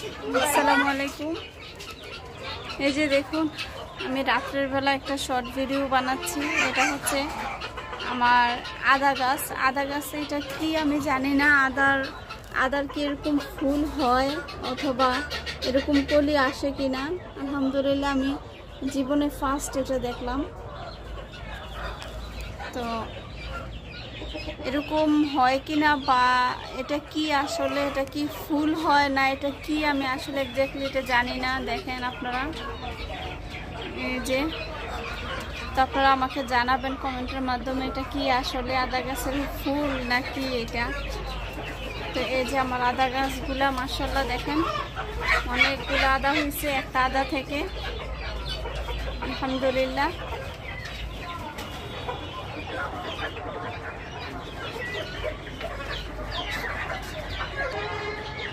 আসসালামু আলাইকুম। এই যে দেখুন, আমি রাত্রের বেলা একটা শর্ট ভিডিও বানাচ্ছি। এটা হচ্ছে আমার আদা গাছ। আদা গাছে এটা কি আমি জানি না, আদার কি এরকম ফুল হয় অথবা এরকম কলি আসে কিনা। আলহামদুলিল্লাহ আমি জীবনে ফার্স্ট এটা দেখলাম। তো এরকম হয় কিনা বা এটা কি আসলে, এটা কি ফুল হয় না এটা কি আমি আসলে এক্স্যাক্টলি এটা জানি না। দেখেন আপনারা, এই যে, তো আপনারা আমাকে জানাবেন কমেন্টের মাধ্যমে এটা কি আসলে আদা গাছের ফুল নাকি এটা। তো এই যে আমার আদা গাছগুলা মাশাআল্লাহ দেখেন অনেকগুলো আদা হয়েছে একটা আদা থেকে, আলহামদুলিল্লাহ।